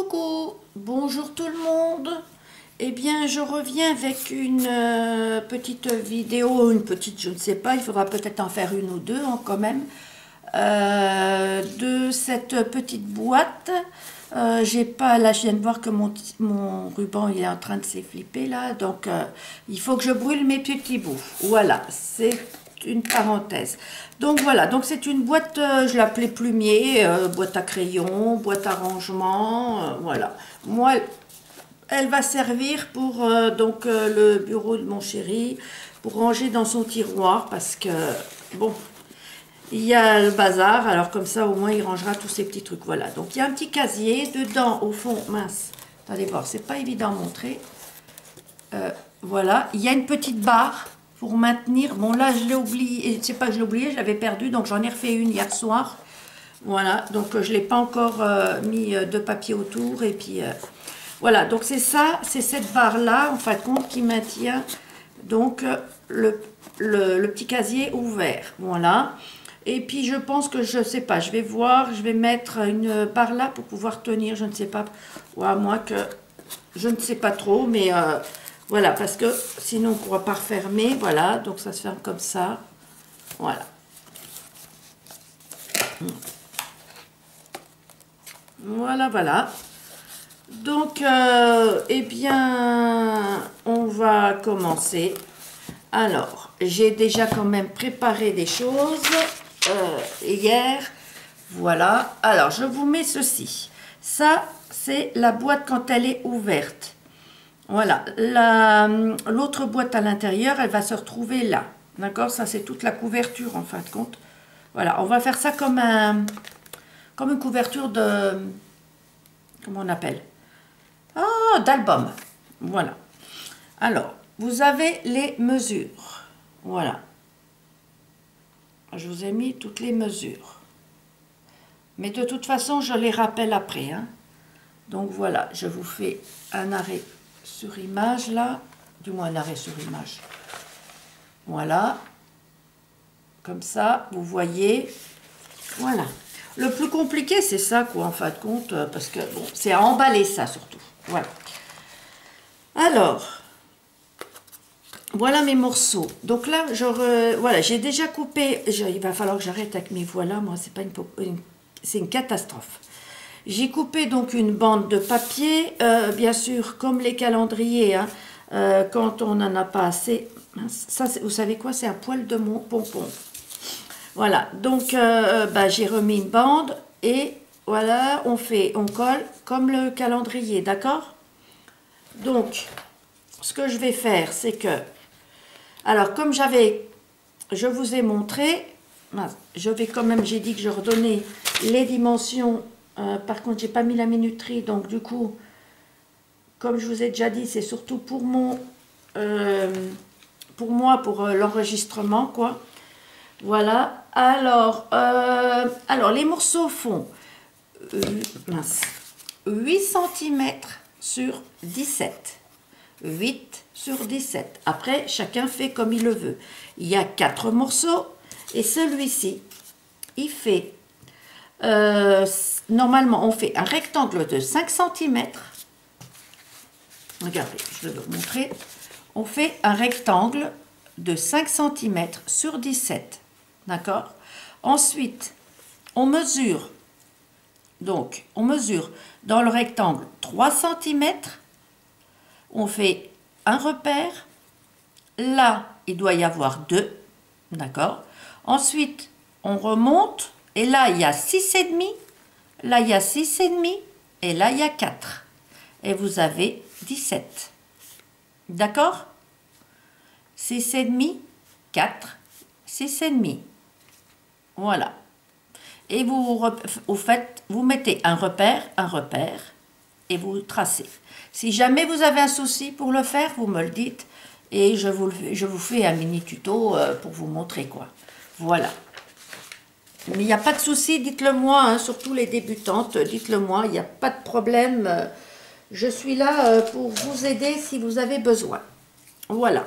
Coucou, bonjour tout le monde. Eh bien, je reviens avec une petite vidéo, une petite, je ne sais pas, il faudra peut-être en faire une ou deux quand même, de cette petite boîte. J'ai pas, là je viens de voir que mon ruban il est en train de s'efflipper là, donc il faut que je brûle mes petits bouts. Voilà, c'est une parenthèse. Donc voilà, donc c'est une boîte, je l'appelais plumier, boîte à crayon, boîte à rangement, voilà. Moi, elle va servir pour le bureau de mon chéri, pour ranger dans son tiroir, parce que, bon, il y a le bazar, alors comme ça au moins il rangera tous ses petits trucs, voilà. Donc il y a un petit casier, dedans, au fond, mince, attendez voir, c'est pas évident à montrer. Voilà, il y a une petite barre pour maintenir. Bon là je l'ai oublié, c'est pas que je l'ai oublié, je l'avais perdu, donc j'en ai refait une hier soir. Voilà, donc je l'ai pas encore mis de papier autour, et puis voilà, donc c'est ça, c'est cette barre là en fin de compte qui maintient donc le petit casier ouvert. Voilà, et puis je pense que je sais pas, je vais voir, je vais mettre une barre là pour pouvoir tenir, je ne sais pas, ou à moins que je ne sais pas trop, mais voilà, parce que sinon on ne pourra pas refermer. Voilà, donc ça se ferme comme ça. Voilà. Voilà, voilà. Donc, eh bien, on va commencer. Alors, j'ai déjà quand même préparé des choses hier. Voilà. Alors, je vous mets ceci. Ça, c'est la boîte quand elle est ouverte. Voilà, l'autre boîte à l'intérieur, elle va se retrouver là. D'accord? Ça, c'est toute la couverture en fin de compte. Voilà, on va faire ça comme une couverture de... Comment on appelle? Ah, d'album. Voilà. Alors, vous avez les mesures. Voilà. Je vous ai mis toutes les mesures. Mais de toute façon, je les rappelle après. Hein. Donc voilà, je vous fais un arrêt sur image là, du moins un arrêt sur image. Voilà, comme ça, vous voyez. Voilà. Le plus compliqué, c'est ça, quoi, en fin de compte, parce que bon, c'est à emballer ça surtout. Voilà. Alors, voilà mes morceaux. Donc là, voilà, j'ai déjà coupé. Il va falloir que j'arrête avec mes voilà. Moi, c'est pas c'est une catastrophe. J'ai coupé donc une bande de papier, bien sûr, comme les calendriers, hein, quand on n'en a pas assez. Ça, vous savez quoi, c'est un poil de mon pompon. Voilà, donc j'ai remis une bande et voilà, on colle comme le calendrier, d'accord? Donc, ce que je vais faire, c'est que, alors comme je vous ai montré, je vais quand même, j'ai dit que je redonnais les dimensions. Par contre, j'ai pas mis la minuterie, donc du coup, comme je vous ai déjà dit, c'est surtout pour moi, pour l'enregistrement, quoi. Voilà. Alors, les morceaux font 8 cm sur 17. 8 sur 17. Après, chacun fait comme il le veut. Il y a 4 morceaux, et celui-ci, il fait... normalement, on fait un rectangle de 5 cm. Regardez, je vais vous montrer. On fait un rectangle de 5 cm sur 17. D'accord? Ensuite, on mesure. Donc, on mesure dans le rectangle 3 cm. On fait un repère. Là, il doit y avoir 2. D'accord? Ensuite, on remonte. Et là, il y a 6,5. Là, il y a 6,5. Et là, il y a 4. Et vous avez 17. D'accord? 6,5, 4, 6,5. Voilà. Et vous mettez un repère, et vous tracez. Si jamais vous avez un souci pour le faire, vous me le dites. Et je vous fais un mini tuto pour vous montrer quoi. Voilà. Mais il n'y a pas de souci, dites-le moi, hein, surtout les débutantes, dites-le moi, il n'y a pas de problème. Je suis là pour vous aider si vous avez besoin. Voilà.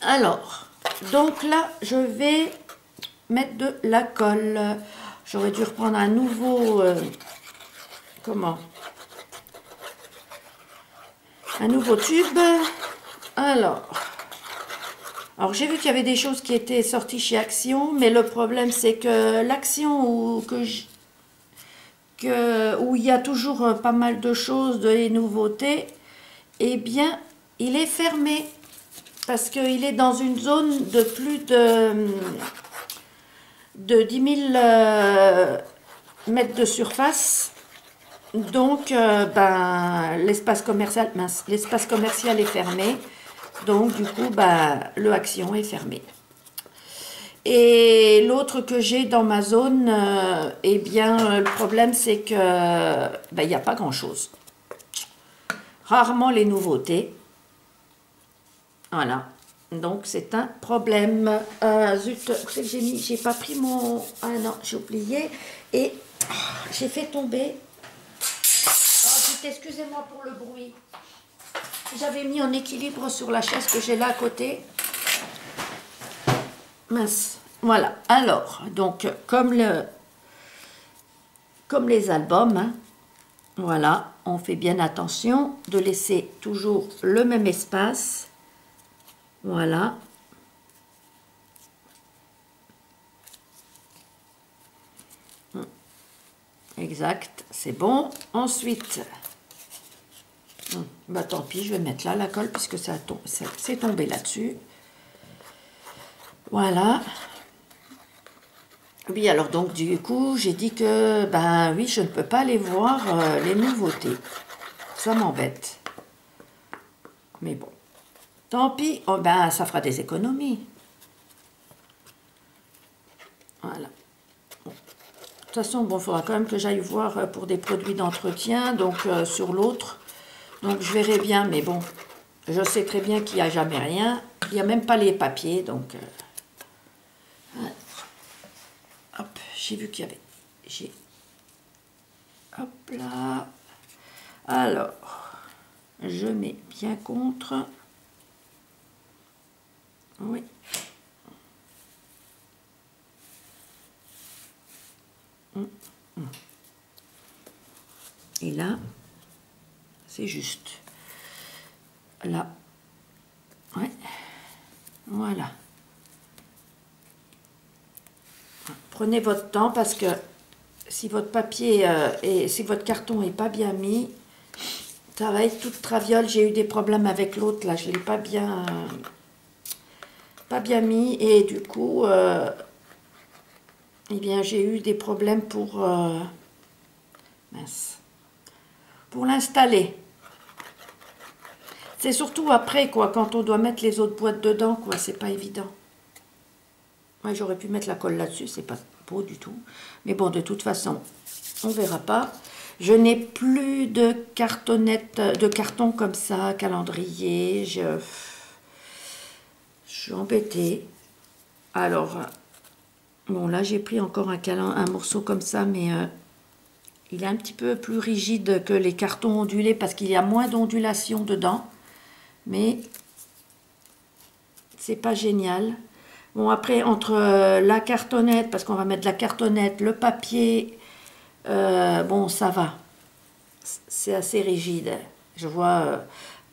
Alors, donc là, je vais mettre de la colle. J'aurais dû reprendre un nouveau comment? Un nouveau tube. Alors j'ai vu qu'il y avait des choses qui étaient sorties chez Action, mais le problème c'est que l'Action où il y a toujours pas mal de choses, des nouveautés, eh bien, il est fermé parce qu'il est dans une zone de plus de 10 000 mètres de surface. Donc, l'espace commercial est fermé. Donc, du coup, le Action est fermé. Et l'autre que j'ai dans ma zone, le problème, c'est que il n'y a pas grand-chose. Rarement les nouveautés. Voilà. Donc, c'est un problème. Zut, où c'est que j'ai mis? J'ai pas pris mon... Ah non, j'ai oublié. Et j'ai fait tomber... Zut, excusez-moi pour le bruit. J'avais mis en équilibre sur la chaise que j'ai là à côté. Mince. Voilà. Alors, donc, comme les albums, hein, voilà, on fait bien attention de laisser toujours le même espace. Voilà. Exact, c'est bon. Ensuite, tant pis, je vais mettre là la colle puisque c'est tombé là-dessus. Voilà. Oui, alors donc du coup, j'ai dit que, oui, je ne peux pas aller voir les nouveautés. Ça m'embête. Mais bon, tant pis, ça fera des économies. Voilà. Bon. De toute façon, il faudra quand même que j'aille voir pour des produits d'entretien, donc sur l'autre. Donc je verrai bien, mais bon, je sais très bien qu'il n'y a jamais rien. Il n'y a même pas les papiers, donc... Hop, j'ai vu qu'il y avait... Hop là. Alors, je mets bien contre. Oui. Et là, c'est juste. Là. Ouais. Voilà. Prenez votre temps parce que si votre papier et si votre carton n'est pas bien mis, ça va être toute traviole. J'ai eu des problèmes avec l'autre là, je ne l'ai pas bien mis et du coup, j'ai eu des problèmes pour l'installer. C'est surtout après quoi, quand on doit mettre les autres boîtes dedans quoi, c'est pas évident. Ouais, j'aurais pu mettre la colle là-dessus, c'est pas beau du tout. Mais bon, de toute façon, on verra pas. Je n'ai plus de carton comme ça, calendrier. Je suis embêtée. Alors, bon, là, j'ai pris encore un morceau comme ça, mais il est un petit peu plus rigide que les cartons ondulés parce qu'il y a moins d'ondulation dedans. Mais c'est pas génial. Bon, après, entre la cartonnette, parce qu'on va mettre de la cartonnette, le papier, bon, ça va. C'est assez rigide. Je vois,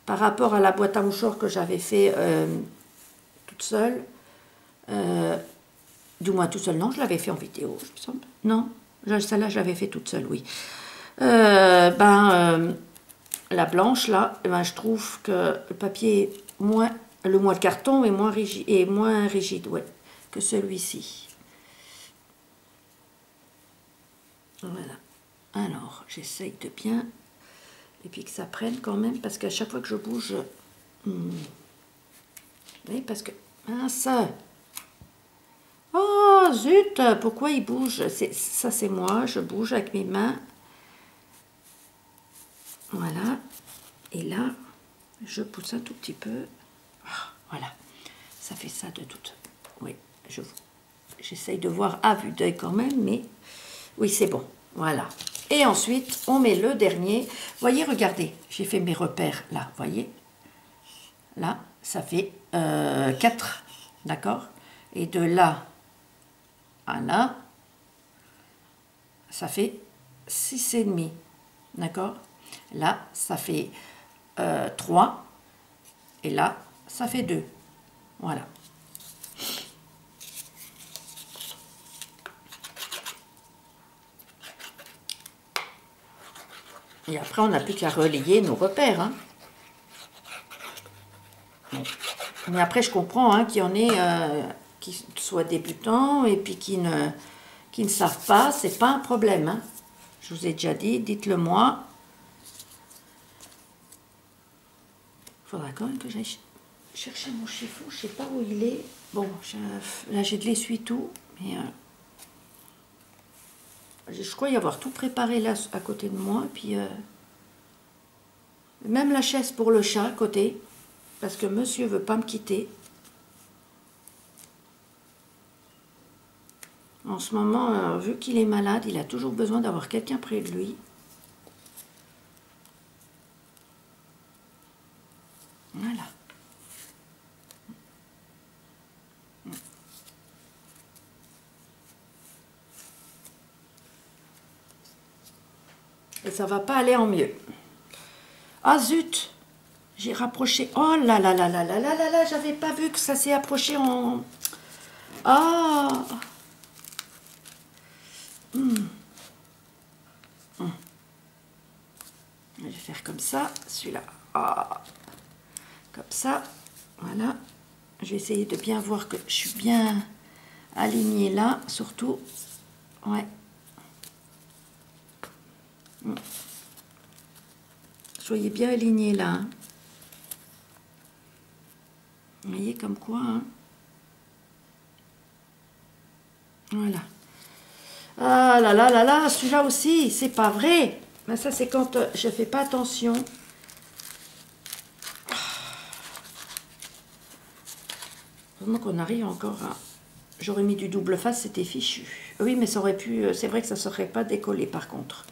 par rapport à la boîte à mouchoirs que j'avais fait toute seule, du moins toute seule, non, je l'avais fait en vidéo, je me semble. Non, celle-là, je l'avais fait toute seule, oui. La blanche, là, je trouve que le papier est moins... Le carton est moins rigide, ouais, que celui-ci. Voilà. Alors, j'essaye de bien... Et puis que ça prenne quand même, parce qu'à chaque fois que je bouge... Oui, parce que... Ah, ça... Oh, zut, pourquoi il bouge? Ça, c'est moi, je bouge avec mes mains. Voilà. Et là, je pousse un tout petit peu. Voilà, ça fait ça de toute... Oui, j'essaye de voir à vue d'œil quand même, mais oui, c'est bon. Voilà. Et ensuite, on met le dernier. Voyez, regardez, j'ai fait mes repères là, voyez. Là, ça fait 4, d'accord? Et de là à là, ça fait 6,5. D'accord? Là, ça fait 3. Et là, ça fait 2. Voilà. Et après, on n'a plus qu'à relayer nos repères. Hein. Mais après, je comprends hein, qu'il y en ait qui soient débutants et puis qui ne savent pas. C'est pas un problème. Hein. Je vous ai déjà dit, dites-le moi. Il faudra quand même que j'aille chercher mon chiffon. Je ne sais pas où il est. Bon, là, j'ai de l'essuie-tout. Mais je crois y avoir tout préparé là, à côté de moi. Et puis, même la chaise pour le chat à côté. Parce que monsieur veut pas me quitter. En ce moment, vu qu'il est malade, il a toujours besoin d'avoir quelqu'un près de lui. Voilà. Et ça va pas aller en mieux. Ah zut! J'ai rapproché. Oh là là là là là là là là, j'avais pas vu que ça s'est approché en... Ah! Je vais faire comme ça, celui-là. Ah. Comme ça, voilà. Je vais essayer de bien voir que je suis bien alignée là, surtout. Ouais. Soyez bien alignés là. Hein. Vous voyez comme quoi. Hein. Voilà. Ah là là là là, celui-là aussi, c'est pas vrai. Mais ça, c'est quand je fais pas attention. Heureusement qu'on arrive encore à... J'aurais mis du double face, c'était fichu. Oui, mais ça aurait pu... C'est vrai que ça ne serait pas décollé, par contre.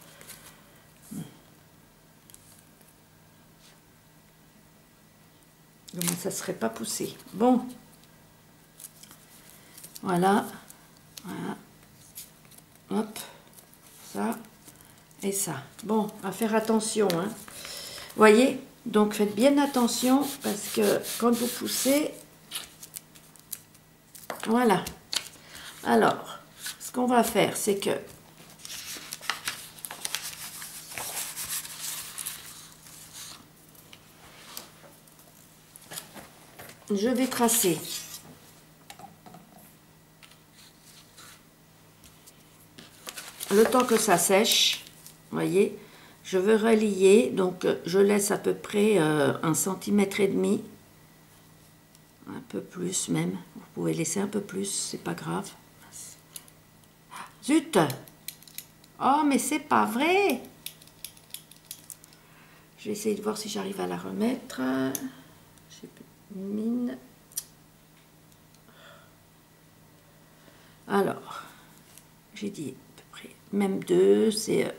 Donc, ça ne serait pas poussé. Bon. Voilà. Voilà. Hop. Ça. Et ça. Bon, à faire attention. Hein. Voyez? Donc, faites bien attention, parce que quand vous poussez... Voilà. Alors, ce qu'on va faire, c'est que je vais tracer le temps que ça sèche. Voyez, je veux relier, donc je laisse à peu près 1,5 cm, un peu plus même. Vous pouvez laisser un peu plus, c'est pas grave. Zut! Oh, mais c'est pas vrai! Je vais essayer de voir si j'arrive à la remettre. J'ai mine. Alors, j'ai dit à peu près, même 2, c'est...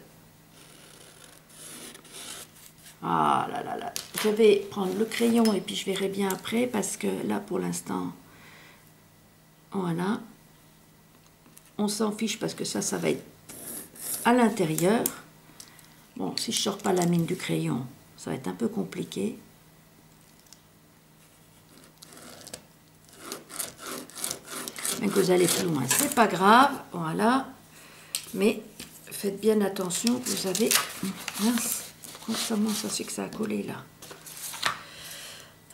Ah là là là. Je vais prendre le crayon et puis je verrai bien après parce que là, pour l'instant, voilà. On s'en fiche parce que ça va être à l'intérieur. Bon, si je sors pas la mine du crayon, ça va être un peu compliqué. Mais que vous allez plus loin, c'est pas grave, voilà. Mais faites bien attention, vous avez... Mince, comment ça c'est que ça a collé là?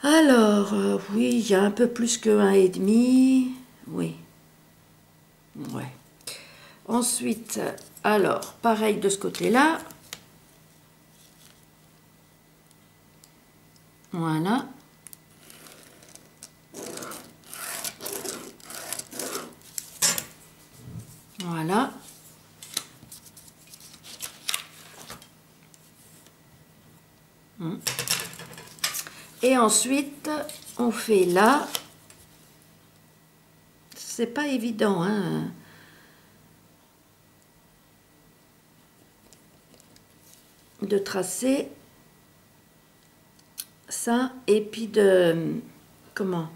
Alors, oui, il y a un peu plus que 1,5. Oui. Ouais. Ensuite, alors, pareil de ce côté-là. Voilà. Voilà. Et ensuite, on fait là. C'est pas évident, hein. De tracer ça et puis de... Comment?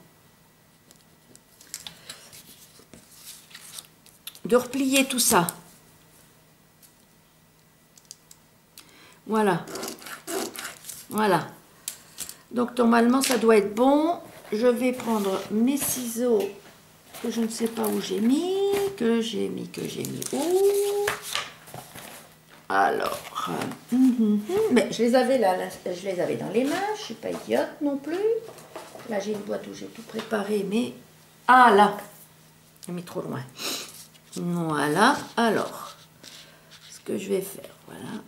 De replier tout ça. Voilà. Voilà. Donc normalement ça doit être bon. Je vais prendre mes ciseaux que je ne sais pas où j'ai mis, que j'ai mis où. Alors, mais je les avais là, je les avais dans les mains, je ne suis pas idiote non plus. Là j'ai une boîte où j'ai tout préparé, mais... Ah là, j'ai mis trop loin. Voilà, alors, ce que je vais faire, voilà.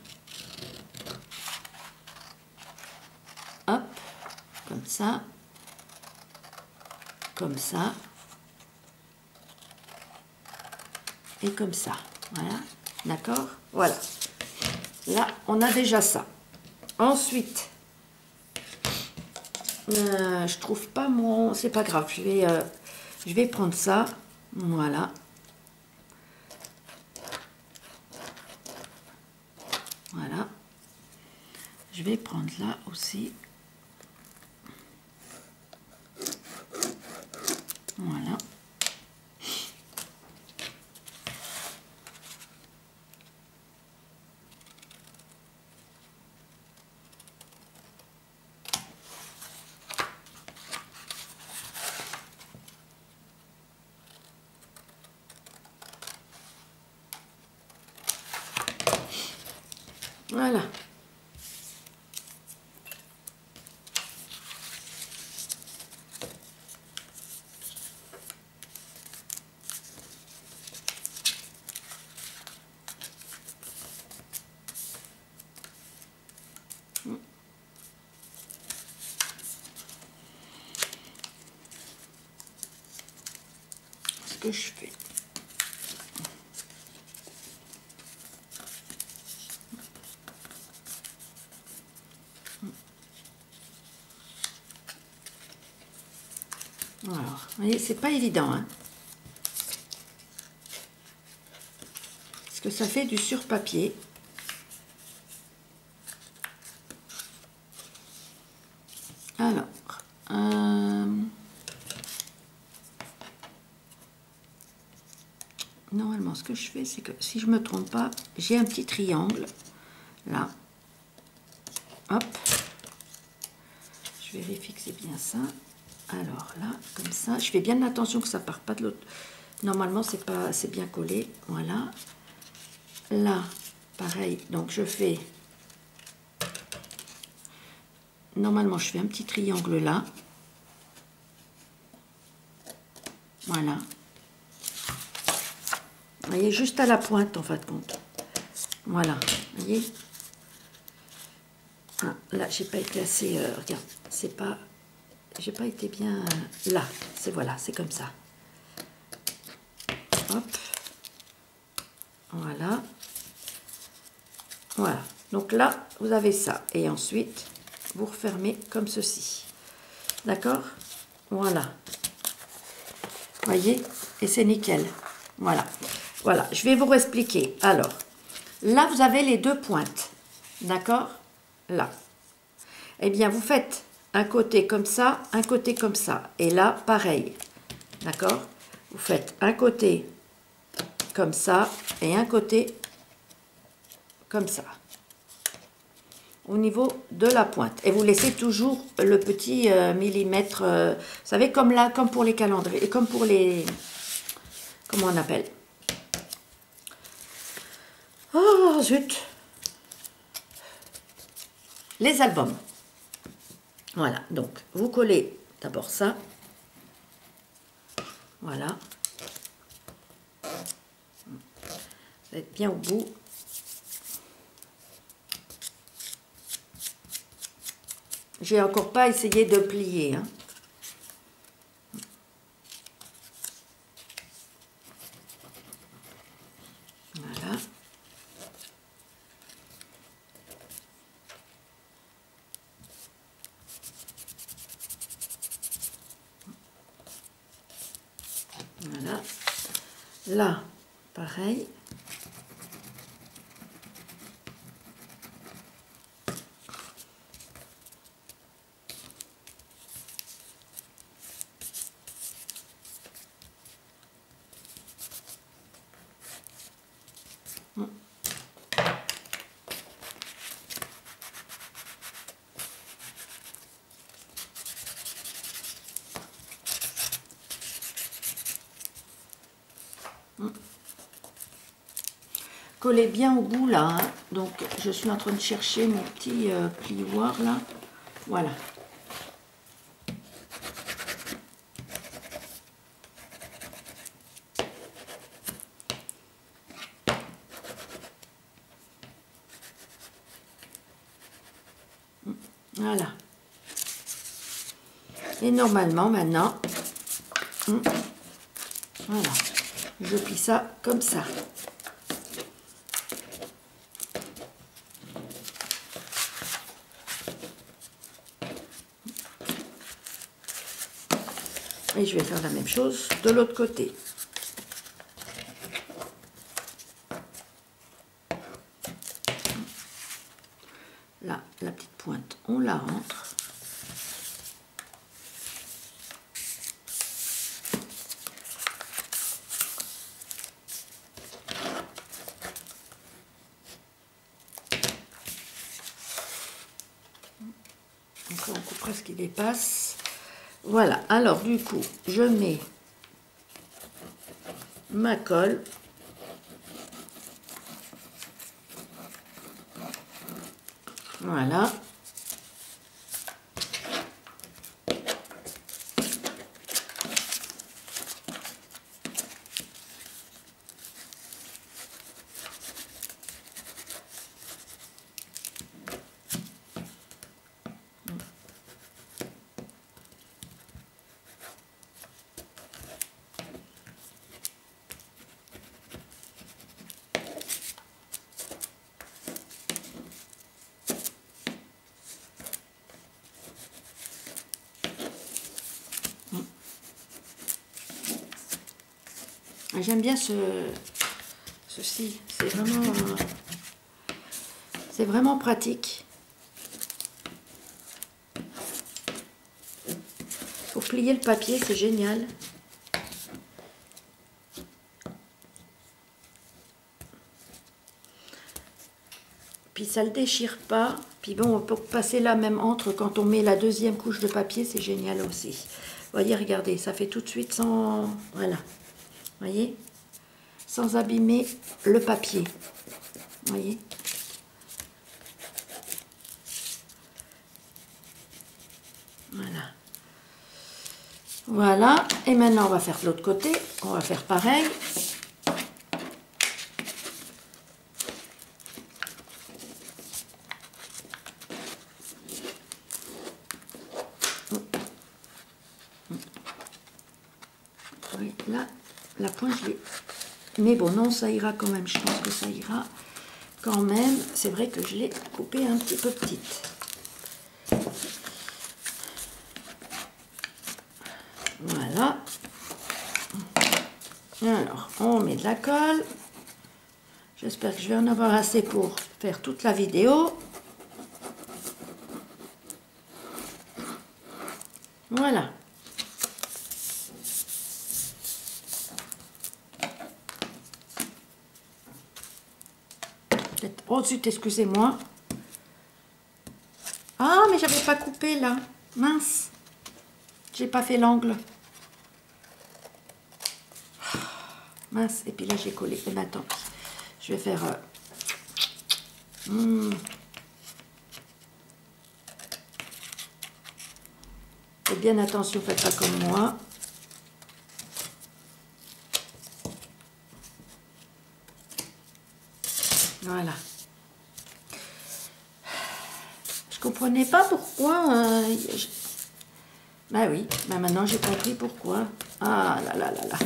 Hop, comme ça. Comme ça. Et comme ça, voilà. D'accord? Voilà. Là, on a déjà ça. Ensuite, je trouve pas mon... C'est pas grave, je vais prendre ça. Voilà. Voilà. Je vais prendre là aussi. Voilà. Voilà. Ce que je fais. Alors, vous voyez, c'est pas évident, hein. Parce que ça fait du sur-papier. Alors, normalement, ce que je fais, c'est que si je me trompe pas, j'ai un petit triangle, là. Hop. Je vérifie que c'est bien ça. Alors là, comme ça, je fais bien attention que ça ne part pas de l'autre. Normalement, c'est bien collé. Voilà. Là, pareil. Donc, je fais... Normalement, je fais un petit triangle là. Voilà. Vous voyez, juste à la pointe, en fin de compte. Voilà. Vous voyez? Ah, là, j'ai pas été assez... regarde, c'est pas... J'ai pas été bien... là, c'est voilà, c'est comme ça. Hop. Voilà. Voilà. Donc là, vous avez ça. Et ensuite, vous refermez comme ceci. D'accord? Voilà. Voyez? Et c'est nickel. Voilà. Voilà. Je vais vous expliquer. Alors, là, vous avez les deux pointes. D'accord? Là. Eh bien, vous faites un côté comme ça, un côté comme ça. Et là, pareil. D'accord? Vous faites un côté comme ça et un côté comme ça. Au niveau de la pointe. Et vous laissez toujours le petit millimètre, vous savez, comme là, comme pour les calendriers, et comme pour les... Comment on appelle? Oh, zut! Les albums. Voilà, donc vous collez d'abord ça. Voilà. Vous êtes bien au bout. J'ai encore pas essayé de plier, hein. Voilà. Voilà. Là, pareil. coller bien au bout là, hein. Donc je suis en train de chercher mon petit plioir là. Voilà. Voilà. Et normalement maintenant, voilà, je plie ça comme ça. Et je vais faire la même chose de l'autre côté. Là, la petite pointe, on la rentre. Donc on coupera ce qui dépasse. Voilà, alors du coup, je mets ma colle. Voilà. J'aime bien ceci, c'est vraiment pratique. Pour plier le papier, c'est génial. Puis ça le déchire pas. Puis bon, on peut passer là même entre quand on met la deuxième couche de papier, c'est génial aussi. Vous voyez, regardez, ça fait tout de suite sans... Voilà. Vous voyez? Sans abîmer le papier. Vous voyez? Voilà. Voilà. Et maintenant, on va faire de l'autre côté. On va faire pareil. Oui, là, la pointe, je l'ai... Mais bon, non, ça ira quand même. Je pense que ça ira quand même. C'est vrai que je l'ai coupée un petit peu petite. Voilà. Alors, on met de la colle. J'espère que je vais en avoir assez pour faire toute la vidéo. Voilà. Oh zut, excusez-moi. Ah, mais j'avais pas coupé là. Mince. J'ai pas fait l'angle. Mince. Et puis là, j'ai collé. Et maintenant, je vais faire... Faites bien attention, faites pas comme moi. Voilà. Je comprenais pas pourquoi... Bah oui, bah maintenant j'ai compris pourquoi. Ah là là là là.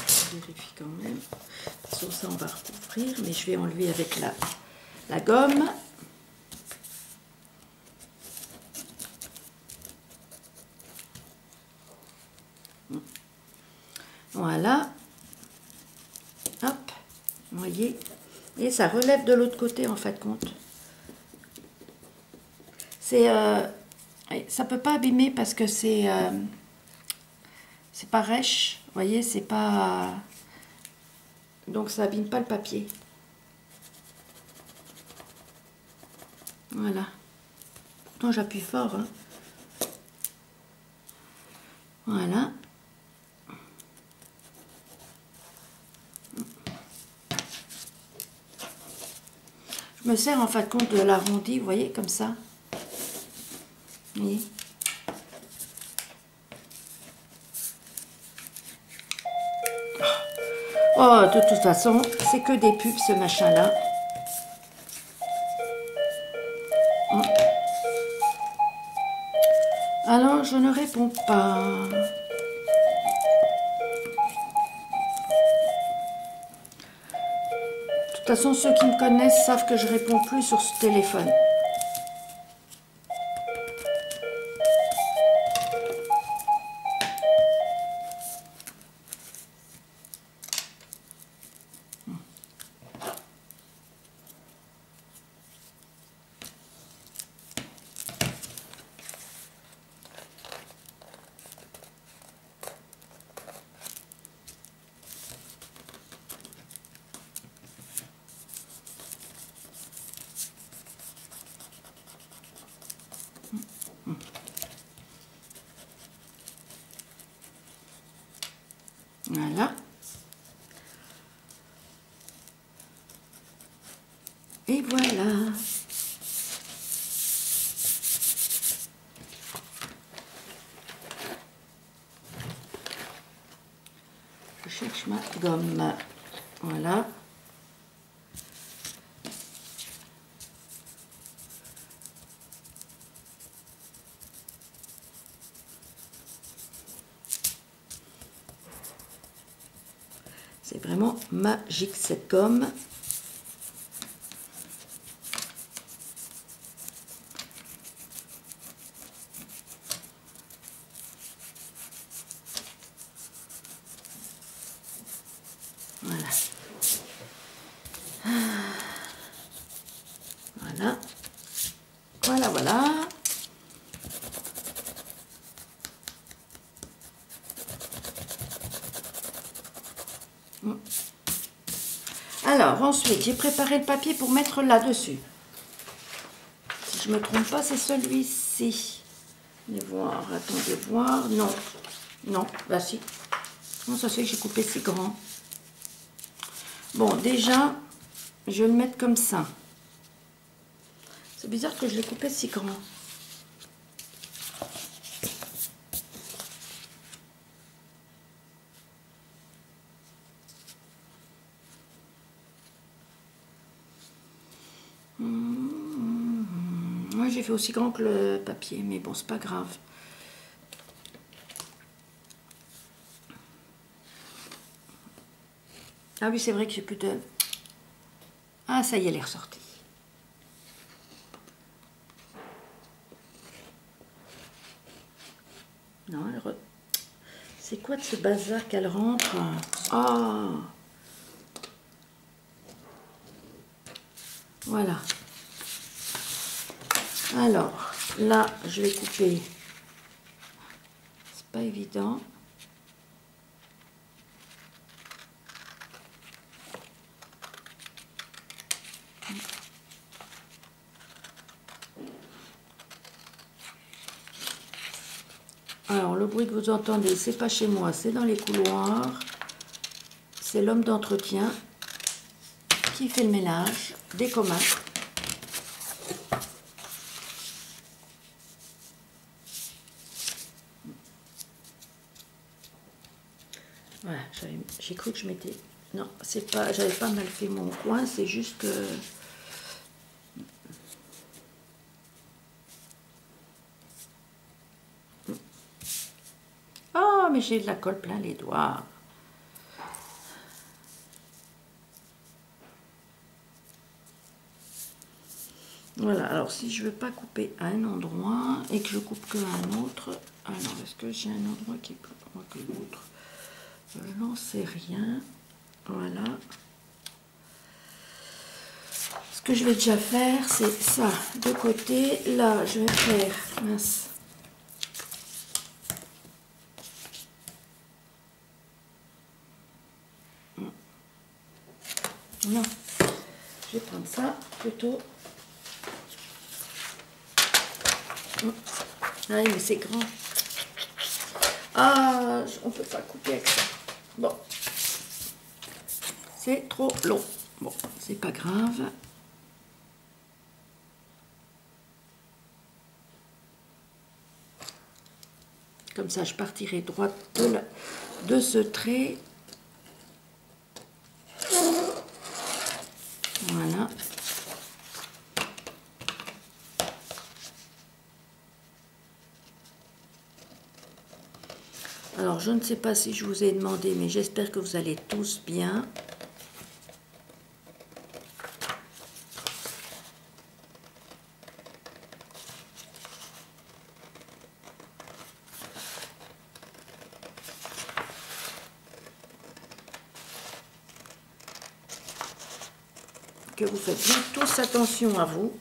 Je vérifie quand même. Sur ça on va recouvrir, mais je vais enlever avec la gomme. Voilà. Hop. Vous voyez. Et ça relève de l'autre côté en fait compte. C'est... ça peut pas abîmer parce que c'est pas rêche. voyez, c'est pas... Donc ça abîme pas le papier. Voilà. Pourtant j'appuie fort, hein. Voilà. Je me sers en fin de compte de l'arrondi, vous voyez, comme ça. Vous voyez. Oh, de toute façon, c'est que des pubs, ce machin-là. Alors, je ne réponds pas. De toute façon, ceux qui me connaissent savent que je réponds plus sur ce téléphone. Voilà. Et voilà. Je cherche ma gomme. Voilà. C'est vraiment magique cette gomme. Voilà. Voilà. Voilà, voilà. Alors, ensuite, j'ai préparé le papier pour mettre là-dessus. Si je ne me trompe pas, c'est celui-ci. Allez voir, attendez voir. Non, non, bah si. Non, ça fait que j'ai coupé si grand. Bon, déjà, je vais le mettre comme ça. C'est bizarre que je l'ai coupé si grand. Moi, j'ai fait aussi grand que le papier, mais bon, c'est pas grave. Ah oui, c'est vrai que j'ai plus de... Ah, ça y est, elle est ressortie. Non, elle re... C'est quoi de ce bazar qu'elle rentre? Ah, voilà. Alors, là, je vais couper. C'est pas évident. Alors, le bruit que vous entendez, c'est pas chez moi, c'est dans les couloirs. C'est l'homme d'entretien qui fait le ménage des communs. Voilà, j'ai cru que je m'étais... Non, c'est pas, j'avais pas mal fait mon coin, c'est juste que... Oh, mais j'ai de la colle plein les doigts. Voilà, alors si je veux pas couper à un endroit et que je coupe que à un autre, alors est-ce que j'ai un endroit qui est plus droit que l'autre? Je n'en sais rien. Voilà. Ce que je vais déjà faire, c'est ça, de côté. Là, je vais faire, mince. Non, je vais prendre ça plutôt. Ah oui, mais c'est grand. Ah, on peut pas couper avec ça. Bon, c'est trop long. Bon, c'est pas grave. Comme ça, je partirai droit de ce trait. Voilà. Alors, je ne sais pas si je vous ai demandé, mais j'espère que vous allez tous bien. Que vous faites bien tous attention à vous.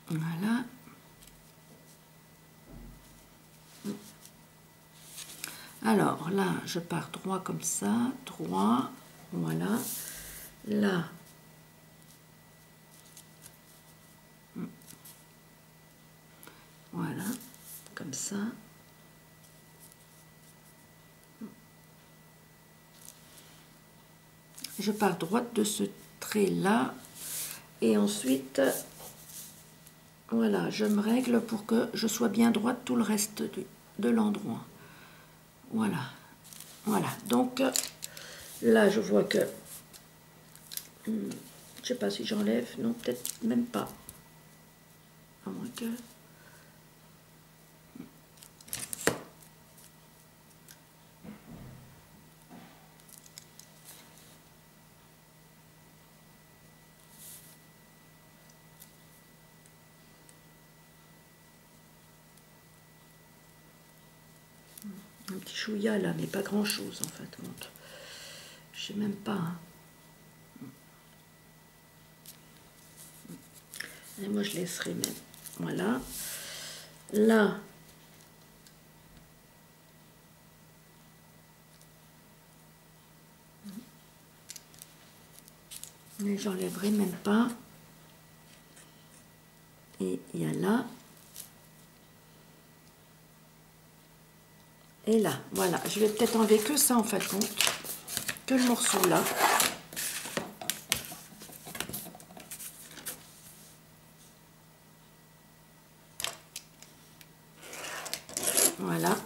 Voilà. Alors là, je pars droit comme ça, droit, voilà. Là, voilà, comme ça. Je pars droite de ce trait-là. Et ensuite, voilà, je me règle pour que je sois bien droite tout le reste de l'endroit. Voilà, voilà. Donc, là, je vois que... je sais pas si j'enlève. Non, peut-être même pas. À moins que... Un petit chouïa là, mais pas grand chose en fait. Je sais même pas. Hein. Et moi je laisserai même. Voilà. Là. Mais j'enlèverai même pas. Et il y a là. Et là, voilà. Je vais peut-être enlever que ça en fait compte. Que le morceau là. Voilà.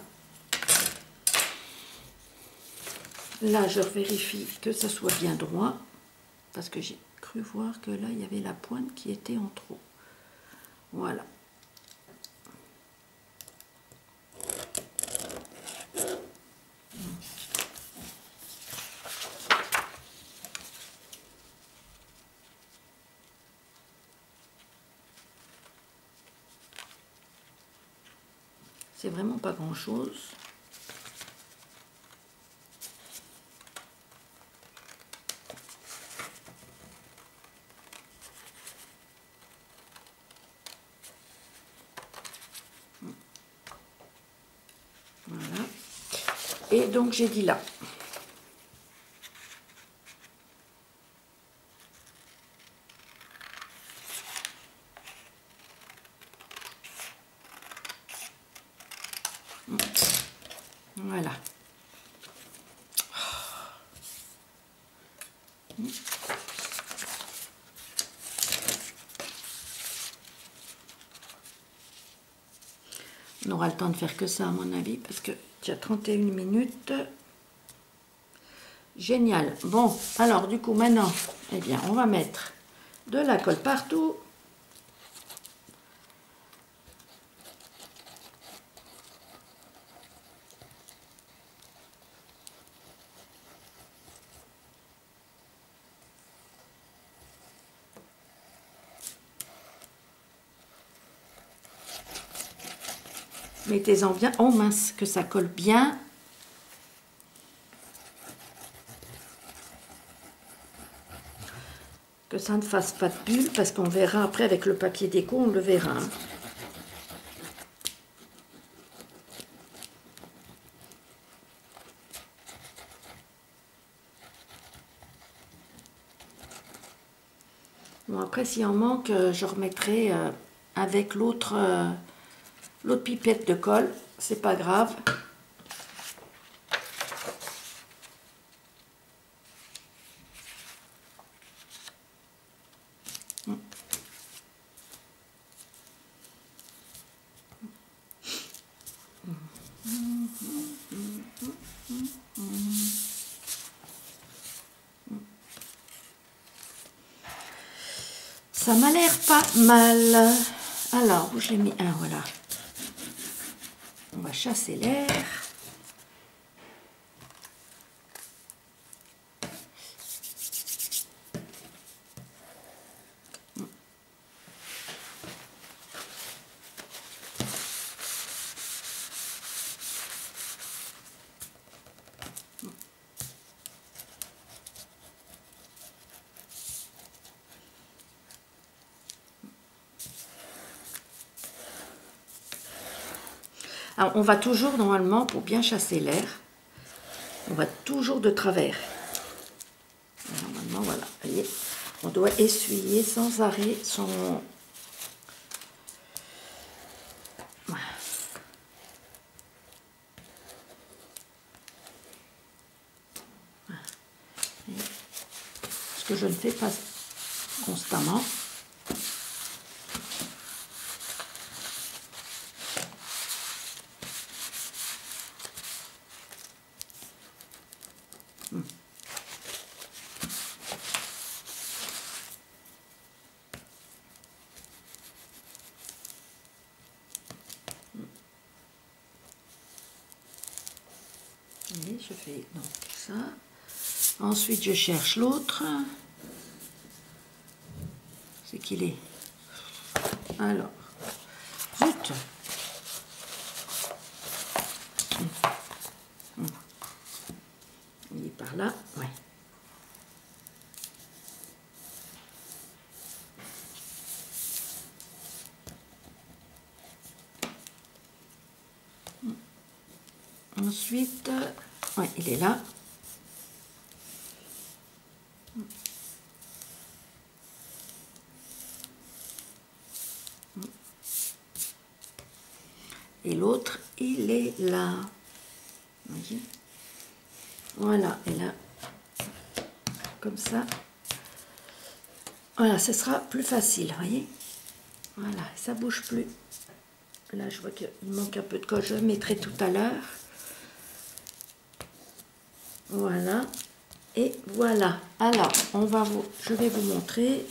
Là, je vérifie que ça soit bien droit. Parce que j'ai cru voir que là, il y avait la pointe qui était en trop. Voilà. C'est vraiment pas grand chose. Voilà. Et donc j'ai dit là. Voilà. On aura le temps de faire que ça à mon avis parce que il y a 31 minutes. Génial. Bon, alors du coup maintenant, eh bien, on va mettre de la colle partout. Mettez-en bien. Oh mince, que ça colle bien. que ça ne fasse pas de bulle, parce qu'on verra après avec le papier déco, on le verra. Hein. Bon, après, s'il en manque, je remettrai avec l'autre pipette de colle. C'est pas grave. Ça m'a l'air pas mal. Alors, où je l'ai mis? Ah, voilà. On va chasser l'air. Alors, on va toujours, normalement, pour bien chasser l'air, on va toujours de travers. Normalement, voilà. Vous voyez, on doit essuyer sans arrêt son... Voilà. Ce que je ne fais pas constamment. Et je fais donc ça. Ensuite, je cherche l'autre. C'est qu'il est. Alors, zut. Il est par là, ouais. Ensuite, ouais, il est là. Et l'autre, il est là. Voyez. Voilà, et là, comme ça. Voilà, ce sera plus facile, voyez. Voilà, ça bouge plus. Là, je vois qu'il manque un peu de colle, je le mettrai tout à l'heure. Voilà, et voilà. Alors, je vais vous montrer.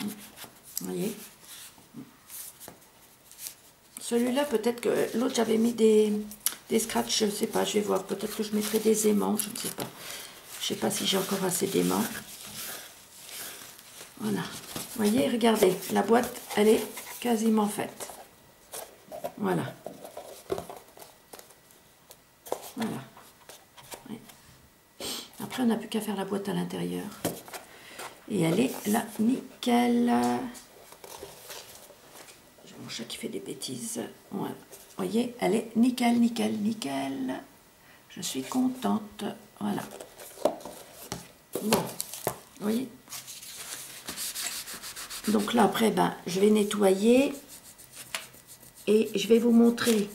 Vous voyez. Celui-là, peut-être que l'autre, j'avais mis des scratchs, je ne sais pas, je vais voir. Peut-être que je mettrai des aimants, je ne sais pas. Je ne sais pas si j'ai encore assez d'aimants. Voilà. Vous voyez, regardez, la boîte, elle est quasiment faite. Voilà. Voilà. Oui. Après, on n'a plus qu'à faire la boîte à l'intérieur. Et elle est là, nickel. J'ai mon chat qui fait des bêtises. Voilà. Vous voyez, elle est nickel, nickel, nickel. Je suis contente. Voilà. Bon, vous voyez. Donc là, après, ben, je vais nettoyer et je vais vous montrer.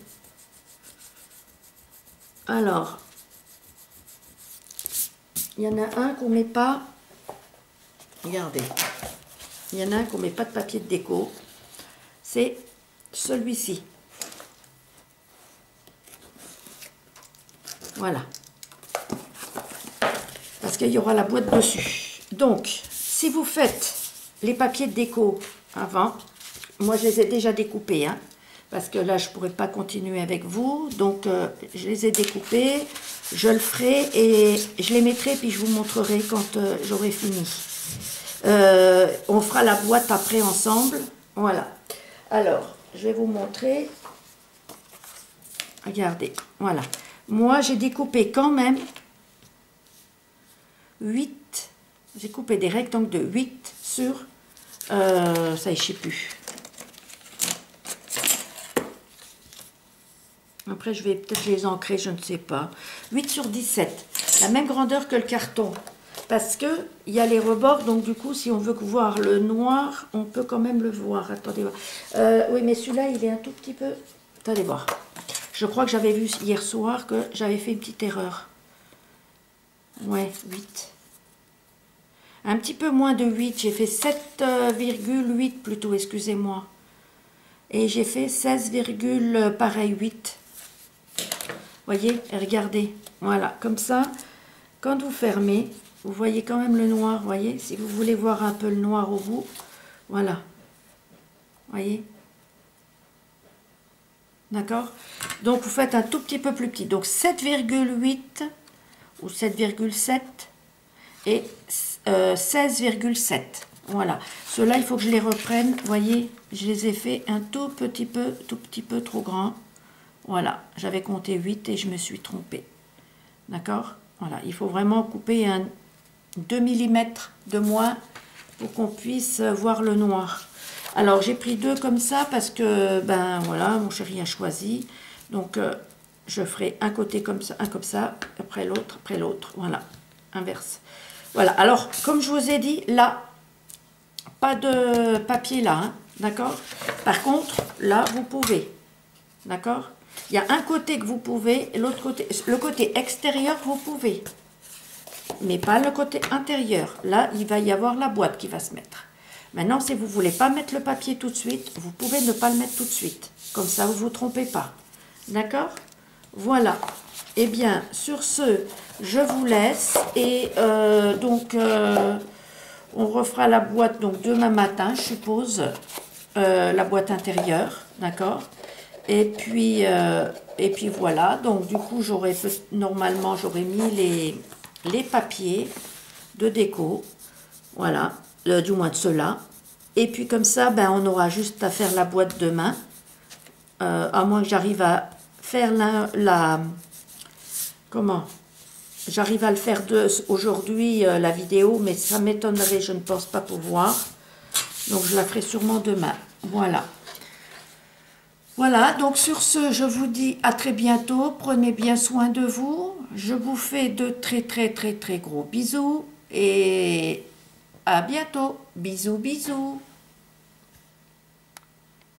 Alors, il y en a un qu'on ne met pas. Regardez. Il y en a un qu'on ne met pas de papier de déco. C'est celui-ci. Voilà. Parce qu'il y aura la boîte dessus. Donc, si vous faites les papiers de déco avant, moi je les ai déjà découpés, hein, parce que là je ne pourrais pas continuer avec vous, donc je les ai découpés, je le ferai et je les mettrai puis je vous montrerai quand j'aurai fini. On fera la boîte après ensemble, voilà. Alors, je vais vous montrer, Regardez, voilà. Moi, j'ai découpé quand même 8. J'ai coupé des rectangles de 8 sur... ça, je sais plus. Après, je vais peut-être les ancrer, je ne sais pas. 8 sur 17. La même grandeur que le carton. Parce que il y a les rebords, donc du coup, si on veut voir le noir, on peut quand même le voir. Attendez voir. Oui, mais celui-là, il est un tout petit peu... Attendez voir. Je crois que j'avais vu hier soir que j'avais fait une petite erreur. Ouais, 8. Un petit peu moins de 8. J'ai fait 7,8 plutôt, excusez-moi. Et j'ai fait 16, pareil, 8. Voyez, regardez. Voilà, comme ça, quand vous fermez... Vous voyez quand même le noir, voyez. Si vous voulez voir un peu le noir au bout, voilà. Voyez. D'accord? Donc, vous faites un tout petit peu plus petit. Donc, 7,8 ou 7,7 et 16,7. Voilà. Ceux-là, il faut que je les reprenne. Voyez, je les ai fait un tout petit peu trop grand. Voilà. J'avais compté 8 et je me suis trompée. D'accord? Voilà. Il faut vraiment couper un 2 mm de moins pour qu'on puisse voir le noir. Alors j'ai pris 2 comme ça parce que ben voilà, mon chéri a choisi. Donc je ferai un côté comme ça, après l'autre, voilà, inverse. Voilà, alors comme je vous ai dit, là, pas de papier là, hein, d'accord? Par contre, là, vous pouvez, d'accord? Il y a un côté que vous pouvez, et l'autre côté, le côté extérieur, vous pouvez. Mais pas le côté intérieur. Là, il va y avoir la boîte qui va se mettre. Maintenant, si vous ne voulez pas mettre le papier tout de suite, vous pouvez ne pas le mettre tout de suite. Comme ça, vous ne vous trompez pas. D'accord? Voilà. Eh bien, sur ce, je vous laisse. Et on refera la boîte donc demain matin, je suppose. La boîte intérieure. D'accord? Et puis voilà. Donc, du coup, normalement, j'aurais mis les papiers de déco, voilà, du moins de ceux-là. Et puis comme ça, ben, on aura juste à faire la boîte demain, à moins que j'arrive à faire comment j'arrive à le faire aujourd'hui, la vidéo, mais ça m'étonnerait, je ne pense pas pouvoir. Donc je la ferai sûrement demain. Voilà. Voilà, donc sur ce, je vous dis à très bientôt. Prenez bien soin de vous. Je vous fais de très gros bisous et à bientôt. Bisous, bisous.